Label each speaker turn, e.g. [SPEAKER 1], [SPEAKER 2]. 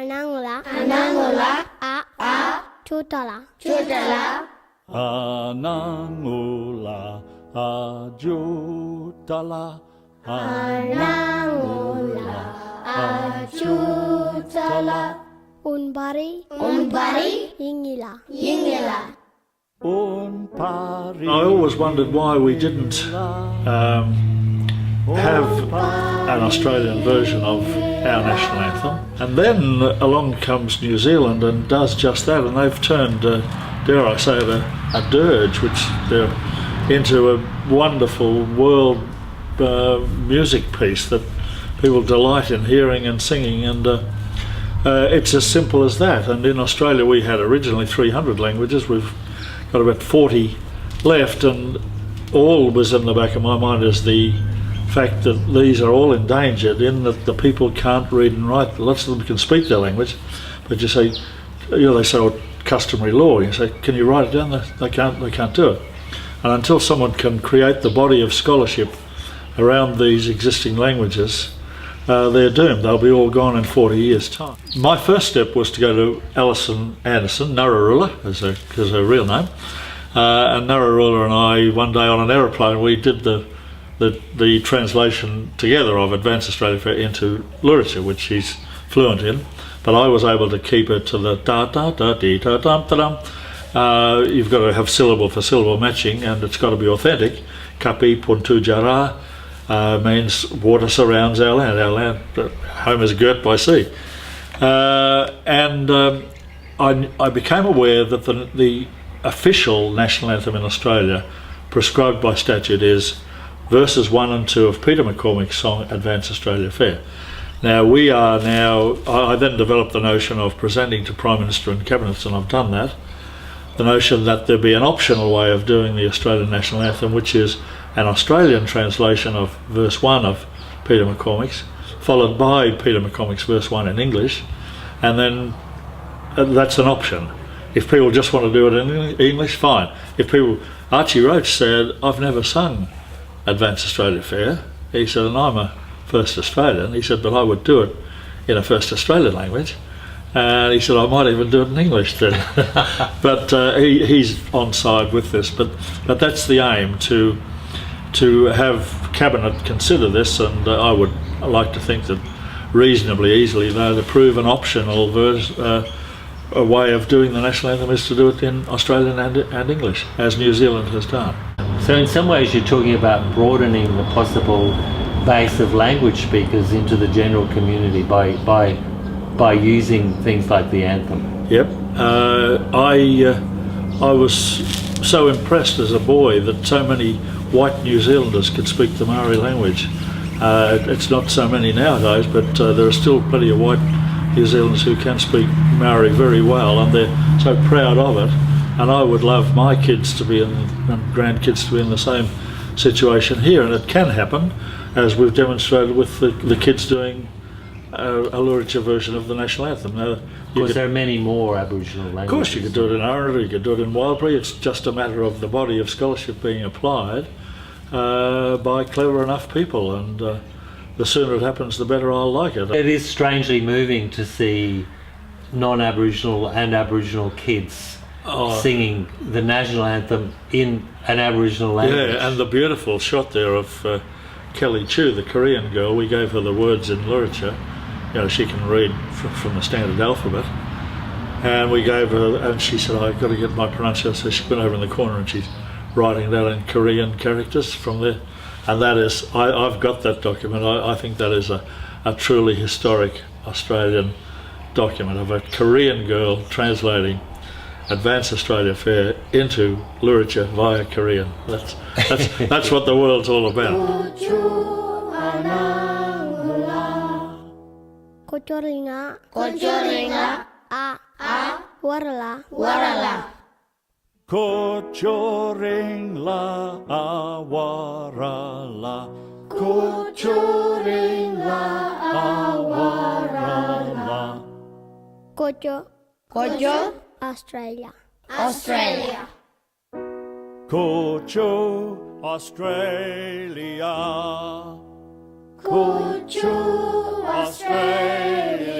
[SPEAKER 1] Anangula, Chutala,
[SPEAKER 2] Anangula, Ajutala,
[SPEAKER 1] Anangula, Chutala, Unbari, Yingila.
[SPEAKER 2] Unpari. I always wondered why we didn't have an Australian version of our national anthem. And then along comes New Zealand and does just that, and they've turned, dare I say it, a dirge, which they're into a wonderful world music piece that people delight in hearing and singing, and it's as simple as that. And in Australia we had originally 300 languages. We've got about 40 left, and all was in the back of my mind is the fact that these are all endangered in that the people can't read and write. Lots of them can speak their language, but you say, they say, oh, customary law. You say, can you write it down? They can't do it. And until someone can create the body of scholarship around these existing languages, they're doomed. They'll be all gone in 40 years' time. My first step was to go to Alison Anderson, Nararula is her real name, and Nararula and I, one day on an aeroplane, we did the translation together of Advanced Australia Fair into Luritja, which she's fluent in, but I was able to keep it to the da da da dee da dum da dum. You've got to have syllable for syllable matching, and it's got to be authentic. Kapi puntu jara means water surrounds our land. Our land, home is girt by sea. I became aware that the official national anthem in Australia, prescribed by statute, is verses 1 and 2 of Peter McCormick's song Advance Australia Fair. Now I then developed the notion of presenting to Prime Minister and Cabinets, and I've done that, the notion that there be an optional way of doing the Australian national anthem, which is an Australian translation of verse 1 of Peter McCormick's, followed by Peter McCormick's verse 1 in English, and then that's an option. If people just want to do it in English, fine. Archie Roach said, I've never sung Advance Australia Fair. He said, and I'm a First Australian. He said, but I would do it in a First Australian language. And he said, I might even do it in English then. But he's on side with this. But that's the aim, to have Cabinet consider this, and I would like to think that reasonably easily they'd approve an optional a way of doing the national anthem is to do it in Australian and English, as New Zealand has done.
[SPEAKER 3] So in some ways you're talking about broadening the possible base of language speakers into the general community by using things like the anthem.
[SPEAKER 2] Yep. I was so impressed as a boy that so many white New Zealanders could speak the Maori language. It's not so many nowadays, but there are still plenty of white New Zealanders who can speak Maori very well, and they're so proud of it. And I would love my kids to be and grandkids to be in the same situation here, and it can happen, as we've demonstrated with the kids doing a Luritja version of the national anthem. Now,
[SPEAKER 3] of course, there are many more Aboriginal languages.
[SPEAKER 2] Of course, you could do it in Aranda, you could do it in Wildbury. It's just a matter of the body of scholarship being applied by clever enough people, and the sooner it happens, the better I'll like it.
[SPEAKER 3] It is strangely moving to see non-Aboriginal and Aboriginal kids singing the national anthem in an Aboriginal language.
[SPEAKER 2] Yeah, and the beautiful shot there of Kelly Chu, the Korean girl. We gave her the words in Luritja. She can read from the standard alphabet. And we gave her, and she said, I've got to get my pronunciation. So she went over in the corner and she's writing that in Korean characters from there. And that is, I've got that document. I think that is a truly historic Australian document of a Korean girl translating Advance Australia Fair into Luritja via Korean. That's what the world's all about.
[SPEAKER 1] Kochoringa, warala,
[SPEAKER 2] Kochoringla awarala, Kochoringla awarala.
[SPEAKER 1] Kocho, Australia.
[SPEAKER 2] Kutja Australia. Kutja Australia.